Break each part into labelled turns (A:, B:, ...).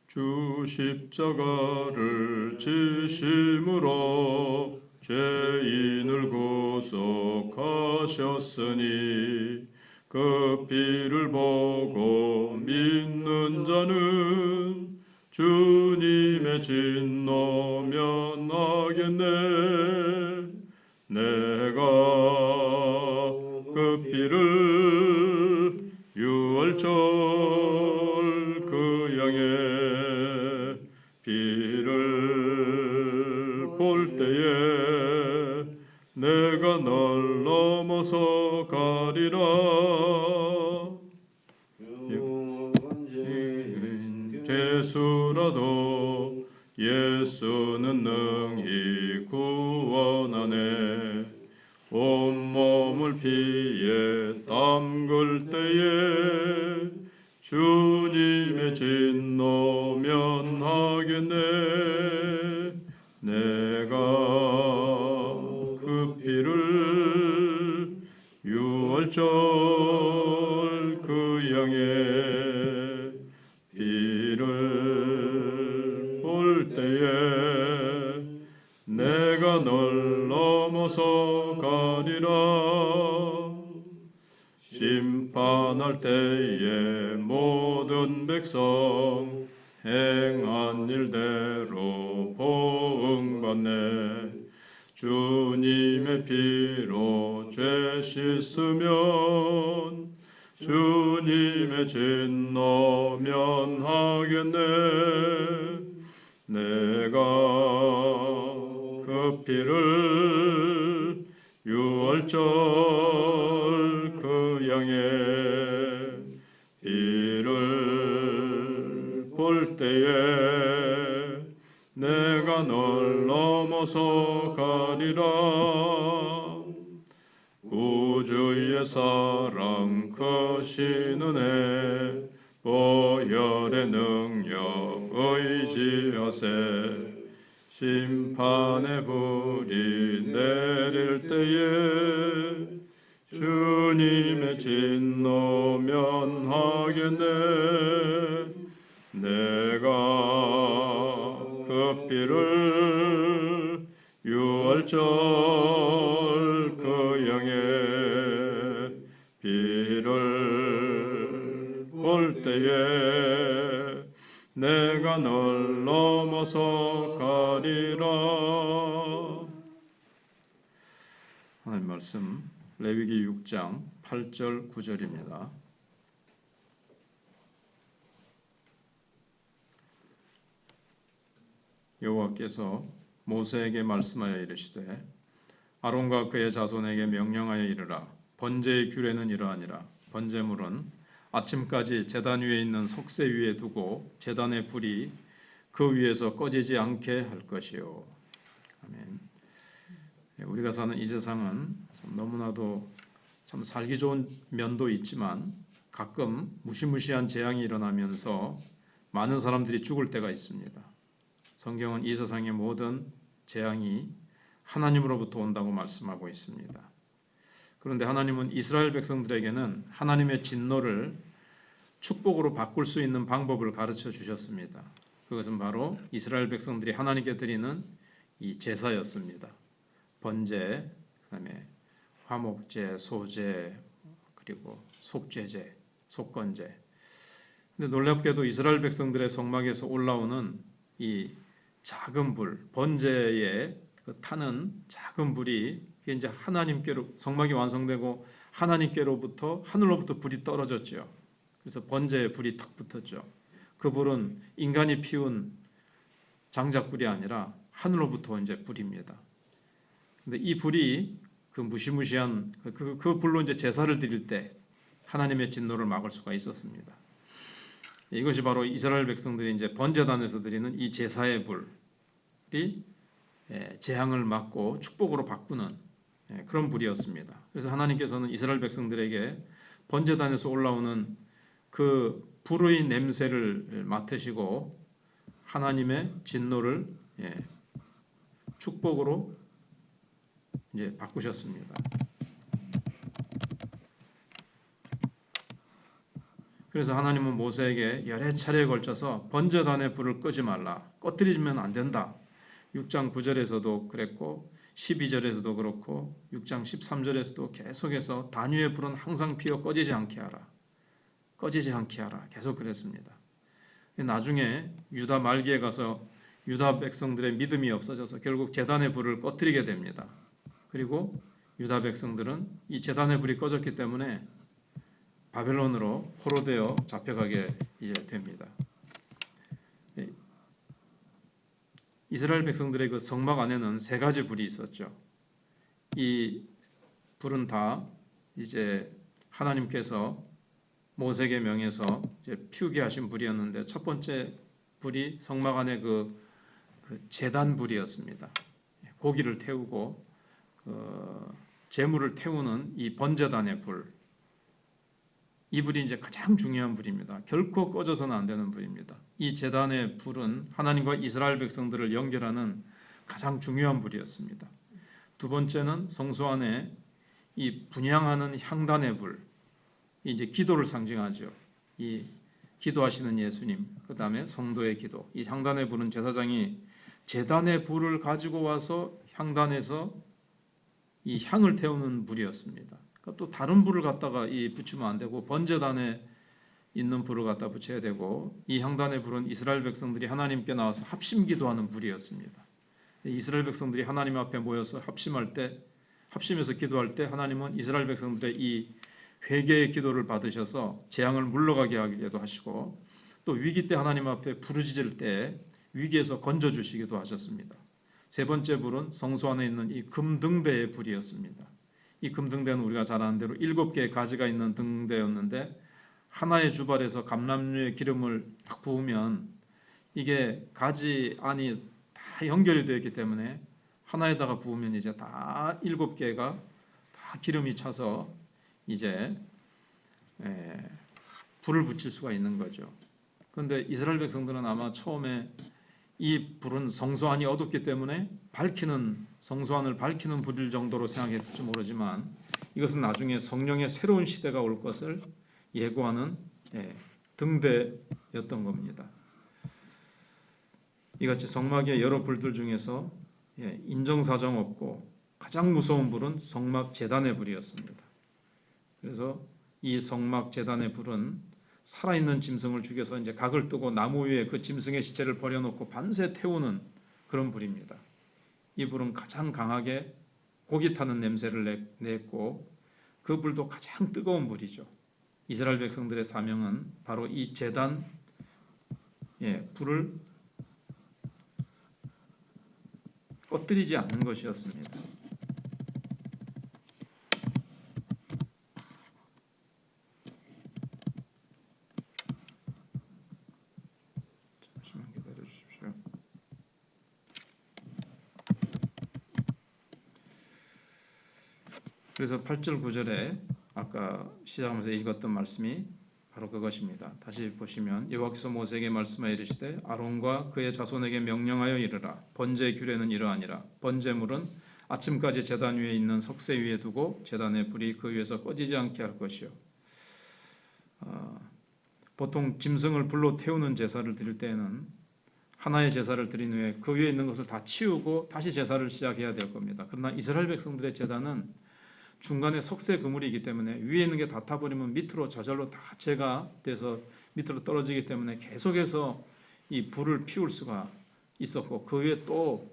A: 주 십자가를 지심으로 죄인을 구속하셨으니 그 피를 보고 믿는 자는 주님의 진노 면하겠네. 내가 그 피를 유월절 그 양의 피를 볼 때에 내가 널 넘어서 가리라. 죄수라도 예수는 능히 구원하네. 온몸을 피에 담글 때에 주님의 진노 면하겠네. 내가 그 피를 유월절 그 양의 피를 볼 때에 내가 널 넘어서 가리라. 심판할 때에 모든 백성 행한 일대로 보응받네. 주님의 피로 죄 씻으면 주님의 진노 면하겠네. 내가 그 피를 유월절 그 양의 피를 볼 때에 내가 널 넘어서 가리라. 구주의 사랑 크신 은혜 보혈의 능력 의지하세. 심판의 불이 내릴 때에 주님의 진노 면하겠네. 내가 그 피를 유월절 그 양의 피를 볼 때에 내가 널 넘어서 가리라. 하나님 말씀 레위기 6장 8절 9절입니다. 여호와께서 모세에게 말씀하여 이르시되 아론과 그의 자손에게 명령하여 이르라. 번제의 규례는 이러하니라. 번제물은 아침까지 제단 위에 있는 석쇠 위에 두고 제단의 불이 그 위에서 꺼지지 않게 할 것이요. 아멘. 우리가 사는 이 세상은 너무나도 참 살기 좋은 면도 있지만 가끔 무시무시한 재앙이 일어나면서 많은 사람들이 죽을 때가 있습니다. 성경은 이 세상의 모든 재앙이 하나님으로부터 온다고 말씀하고 있습니다. 그런데 하나님은 이스라엘 백성들에게는 하나님의 진노를 축복으로 바꿀 수 있는 방법을 가르쳐 주셨습니다. 그것은 바로 이스라엘 백성들이 하나님께 드리는 이 제사였습니다. 번제, 그다음에 화목제, 소제, 그리고 속죄제, 속건제. 근데 놀랍게도 이스라엘 백성들의 성막에서 올라오는 이 작은 불, 번제에 타는 작은 불이 이제 하나님께로 성막이 완성되고 하나님께로부터 하늘로부터 불이 떨어졌죠. 그래서 번제에 불이 탁 붙었죠. 그 불은 인간이 피운 장작불이 아니라 하늘로부터 이제 불입니다. 근데 이 불이 그 무시무시한 그 불로 이제 제사를 드릴 때 하나님의 진노를 막을 수가 있었습니다. 이것이 바로 이스라엘 백성들이 이제 번제단에서 드리는 이 제사의 불이 재앙을 막고 축복으로 바꾸는 그런 불이었습니다. 그래서 하나님께서는 이스라엘 백성들에게 번제단에서 올라오는 그 불의 냄새를 맡으시고 하나님의 진노를 축복으로 이제 바꾸셨습니다. 그래서 하나님은 모세에게 여러 차례에 걸쳐서 번제단의 불을 끄지 말라. 꺼뜨리면 안 된다. 6장 9절에서도 그랬고 12절에서도 그렇고 6장 13절에서도 계속해서 단위의 불은 항상 피어 꺼지지 않게 하라. 꺼지지 않게 하라. 계속 그랬습니다. 나중에 유다 말기에 가서 유다 백성들의 믿음이 없어져서 결국 제단의 불을 꺼뜨리게 됩니다. 그리고 유다 백성들은 이 제단의 불이 꺼졌기 때문에 바벨론으로 포로되어 잡혀가게 이제 됩니다. 이스라엘 백성들의 그 성막 안에는 세 가지 불이 있었죠. 이 불은 다 이제 하나님께서 모세에게 명해서 이제 피우게 하신 불이었는데 첫 번째 불이 성막 안에 그 제단 불이었습니다. 고기를 태우고 제물을 태우는 이 번제단의 불. 이 불이 이제 가장 중요한 불입니다. 결코 꺼져서는 안 되는 불입니다. 이 제단의 불은 하나님과 이스라엘 백성들을 연결하는 가장 중요한 불이었습니다. 두 번째는 성소 안에 이 분향하는 향단의 불, 이제 기도를 상징하죠. 이 기도하시는 예수님, 그 다음에 성도의 기도. 이 향단의 불은 제사장이 제단의 불을 가지고 와서 향단에서 이 향을 태우는 불이었습니다. 또 다른 불을 갖다가 붙이면 안 되고 번제단에 있는 불을 갖다 붙여야 되고 이 향단의 불은 이스라엘 백성들이 하나님께 나와서 합심 기도하는 불이었습니다. 이스라엘 백성들이 하나님 앞에 모여서 합심해서 기도할 때 하나님은 이스라엘 백성들의 이 회개의 기도를 받으셔서 재앙을 물러가게 하기도 하시고 또 위기 때 하나님 앞에 부르짖을 때 위기에서 건져 주시기도 하셨습니다. 세 번째 불은 성소 안에 있는 이 금등대의 불이었습니다. 이 금등대는 우리가 잘 아는 대로 7개의 가지가 있는 등대였는데 하나의 주발에서 감람류의 기름을 딱 부으면 이게 가지 안이 다 연결이 되어 있기 때문에 하나에다가 부으면 이제 다 7개가 다 기름이 차서 이제 불을 붙일 수가 있는 거죠. 그런데 이스라엘 백성들은 아마 처음에 이 불은 성소 안이 어둡기 때문에 성소 안을 밝히는 불일 정도로 생각했을지 모르지만 이것은 나중에 성령의 새로운 시대가 올 것을 예고하는 등대였던 겁니다. 이같이 성막의 여러 불들 중에서 인정사정 없고 가장 무서운 불은 성막 제단의 불이었습니다. 그래서 이 성막 제단의 불은 살아있는 짐승을 죽여서 이제 각을 뜨고 나무 위에 그 짐승의 시체를 버려놓고 밤새 태우는 그런 불입니다. 이 불은 가장 강하게 고기 타는 냄새를 냈고 그 불도 가장 뜨거운 불이죠. 이스라엘 백성들의 사명은 바로 이 제단 불을 꺼뜨리지 않는 것이었습니다. 잠시만 기다려 주십시오. 그래서 8절 9절에 아까 시작하면서 읽었던 말씀이 바로 그것입니다. 다시 보시면 여호와께서 모세에게 말씀하여 이르시되 아론과 그의 자손에게 명령하여 이르라. 번제의 규례는 이러하니라. 번제물은 아침까지 제단 위에 있는 석쇠 위에 두고 제단의 불이 그 위에서 꺼지지 않게 할 것이요. 보통 짐승을 불로 태우는 제사를 드릴 때에는 하나의 제사를 드린 후에 그 위에 있는 것을 다 치우고 다시 제사를 시작해야 될 겁니다. 그러나 이스라엘 백성들의 제단은 중간에 석쇠 그물이기 때문에 위에 있는 게 다 타버리면 밑으로 저절로 다 재가 돼서 밑으로 떨어지기 때문에 계속해서 이 불을 피울 수가 있었고 그 위에 또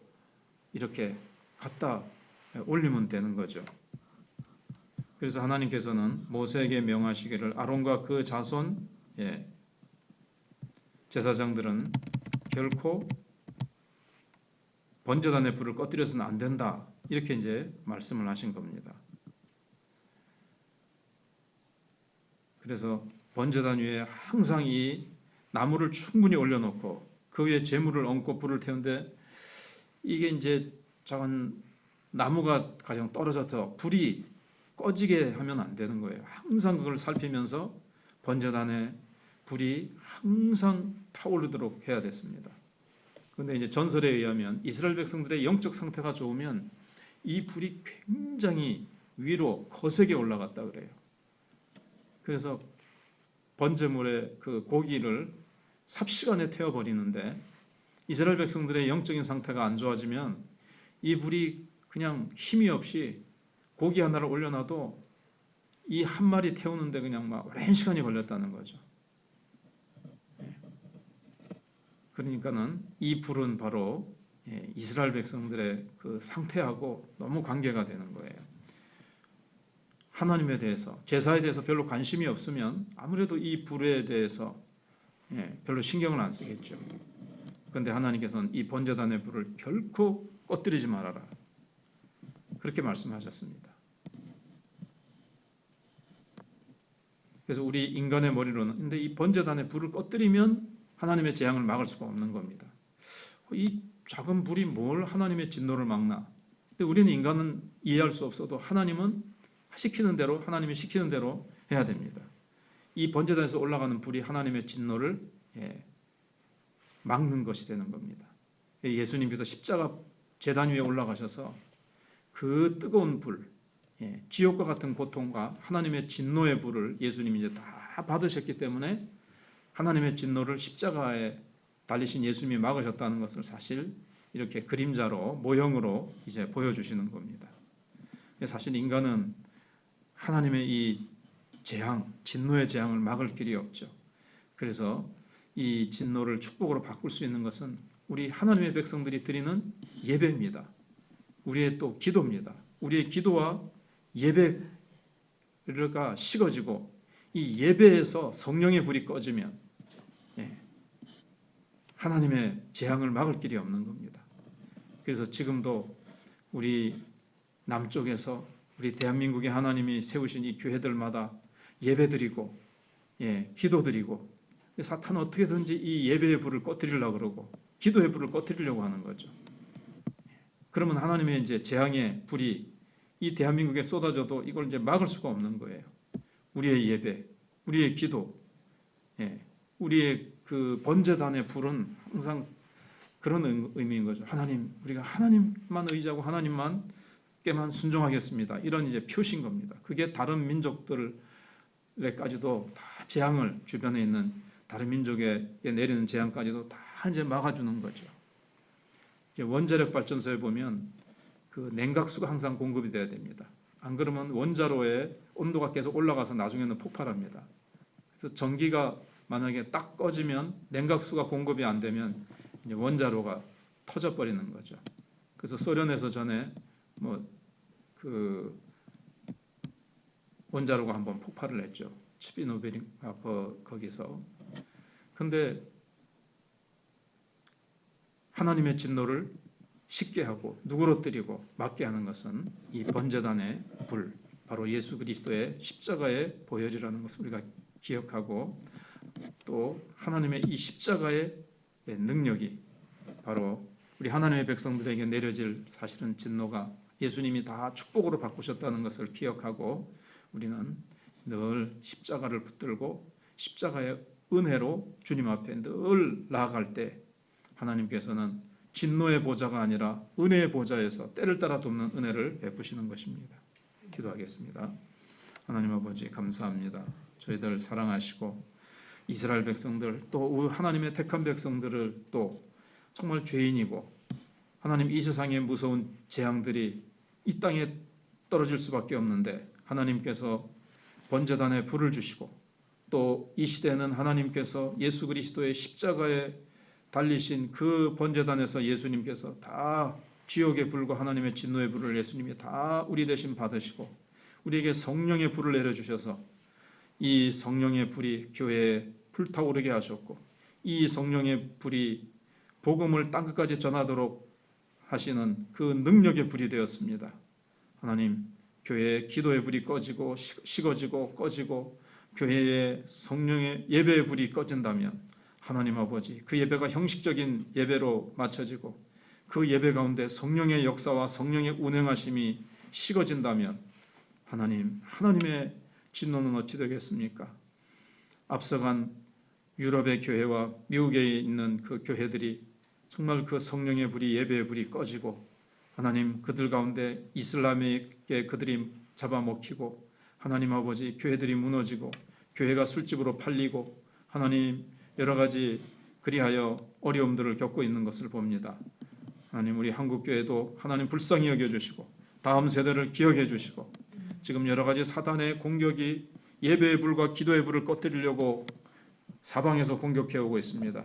A: 이렇게 갖다 올리면 되는 거죠. 그래서 하나님께서는 모세에게 명하시기를 아론과 그 자손 제사장들은 결코 번제단의 불을 꺼뜨려서는 안 된다. 이렇게 이제 말씀을 하신 겁니다. 그래서 번제단 위에 항상 이 나무를 충분히 올려놓고 그 위에 제물을 얹고 불을 태우는데 이게 이제 작은 나무가 가령 떨어져서 불이 꺼지게 하면 안 되는 거예요. 항상 그걸 살피면서 번제단에 불이 항상 타오르도록 해야 됐습니다. 그런데 이제 전설에 의하면 이스라엘 백성들의 영적 상태가 좋으면 이 불이 굉장히 위로 거세게 올라갔다 그래요. 그래서 번제물의 그 고기를 삽시간에 태워버리는데 이스라엘 백성들의 영적인 상태가 안 좋아지면 이 불이 그냥 힘이 없이 고기 하나를 올려놔도 이 한 마리 태우는데 그냥 막 오랜 시간이 걸렸다는 거죠. 그러니까는 이 불은 바로 이스라엘 백성들의 그 상태하고 너무 관계가 되는 거예요. 하나님에 대해서, 제사에 대해서 별로 관심이 없으면 아무래도 이 불에 대해서 별로 신경을 안 쓰겠죠. 그런데 하나님께서는 이 번제단의 불을 결코 꺼뜨리지 말아라, 그렇게 말씀하셨습니다. 그래서 우리 인간의 머리로는 근데 이 번제단의 불을 꺼뜨리면 하나님의 재앙을 막을 수가 없는 겁니다. 이 작은 불이 뭘 하나님의 진노를 막나? 근데 우리는 인간은 이해할 수 없어도 하나님은 시키는 대로, 하나님이 시키는 대로 해야 됩니다. 이 번제단에서 올라가는 불이 하나님의 진노를 막는 것이 되는 겁니다. 예수님께서 십자가 제단 위에 올라가셔서 그 뜨거운 불, 지옥과 같은 고통과 하나님의 진노의 불을 예수님이 이제 다 받으셨기 때문에 하나님의 진노를 십자가에 달리신 예수님이 막으셨다는 것을 사실 이렇게 그림자로, 모형으로 이제 보여주시는 겁니다. 사실 인간은 하나님의 이 재앙, 진노의 재앙을 막을 길이 없죠. 그래서 이 진노를 축복으로 바꿀 수 있는 것은 우리 하나님의 백성들이 드리는 예배입니다. 우리의 또 기도입니다. 우리의 기도와 예배가 식어지고 이 예배에서 성령의 불이 꺼지면 하나님의 재앙을 막을 길이 없는 겁니다. 그래서 지금도 우리 남쪽에서 우리 대한민국의 하나님이 세우신 이 교회들마다 예배드리고 기도드리고 사탄은 어떻게든지 이 예배의 불을 꺼뜨리려고 그러고 기도의 불을 꺼뜨리려고 하는 거죠. 그러면 하나님의 이제 재앙의 불이 이 대한민국에 쏟아져도 이걸 이제 막을 수가 없는 거예요. 우리의 예배, 우리의 기도, 우리의 그 번제단의 불은 항상 그런 의미인 거죠. 하나님, 우리가 하나님만 의지하고 하나님만께만 순종하겠습니다. 이런 이제 표시인 겁니다. 그게 다른 민족들에까지도 다 재앙을, 주변에 있는 다른 민족에 내리는 재앙까지도 다 이제 막아주는 거죠. 이제 원자력 발전소에 보면 그 냉각수가 항상 공급이 돼야 됩니다. 안 그러면 원자로의 온도가 계속 올라가서 나중에는 폭발합니다. 그래서 전기가 만약에 딱 꺼지면 냉각수가 공급이 안 되면 이제 원자로가 터져버리는 거죠. 그래서 소련에서 전에 그 원자로가 한번 폭발을 했죠. 치비노빌인가 거기서. 근데 하나님의 진노를 쉽게 하고 누그러뜨리고 막게 하는 것은 이 번제단의 불, 바로 예수 그리스도의 십자가의 보혈이라는 것을 우리가 기억하고 또 하나님의 이 십자가의 능력이 바로 우리 하나님의 백성들에게 내려질 사실은 진노가 예수님이 다 축복으로 바꾸셨다는 것을 기억하고 우리는 늘 십자가를 붙들고 십자가의 은혜로 주님 앞에 늘 나아갈 때 하나님께서는 진노의 보좌가 아니라 은혜의 보좌에서 때를 따라 돕는 은혜를 베푸시는 것입니다. 기도하겠습니다. 하나님 아버지 감사합니다. 저희들 사랑하시고 이스라엘 백성들 또 하나님의 택한 백성들을 또 정말 죄인이고 하나님 이 세상의 무서운 재앙들이 이 땅에 떨어질 수밖에 없는데 하나님께서 번제단에 불을 주시고 또 이 시대는 하나님께서 예수 그리스도의 십자가에 달리신 그 번제단에서 예수님께서 다 지옥의 불과 하나님의 진노의 불을 예수님이 다 우리 대신 받으시고 우리에게 성령의 불을 내려주셔서 이 성령의 불이 교회에 불타오르게 하셨고 이 성령의 불이 복음을 땅끝까지 전하도록 하시는 그 능력의 불이 되었습니다. 하나님, 교회의 기도의 불이 꺼지고 식어지고 꺼지고 교회의 성령의 예배의 불이 꺼진다면 하나님 아버지 그 예배가 형식적인 예배로 맞춰지고 그 예배 가운데 성령의 역사와 성령의 운행하심이 식어진다면 하나님의 진노는 어찌 되겠습니까? 앞서간 유럽의 교회와 미국에 있는 그 교회들이 정말 그 성령의 불이 예배의 불이 꺼지고 하나님 그들 가운데 이슬람에게 그들이 잡아먹히고 하나님 아버지 교회들이 무너지고 교회가 술집으로 팔리고 하나님 여러 가지 그리하여 어려움들을 겪고 있는 것을 봅니다. 하나님 우리 한국교회도 하나님 불쌍히 여겨주시고 다음 세대를 기억해 주시고 지금 여러 가지 사단의 공격이 예배의 불과 기도의 불을 꺼뜨리려고 사방에서 공격해 오고 있습니다.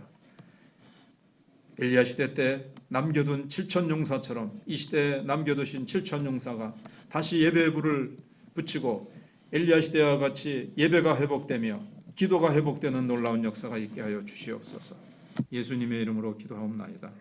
A: 엘리야 시대 때 남겨둔 7천 용사처럼 이 시대에 남겨두신 7천 용사가 다시 예배의 불을 붙이고 엘리야 시대와 같이 예배가 회복되며 기도가 회복되는 놀라운 역사가 있게 하여 주시옵소서. 예수님의 이름으로 기도하옵나이다.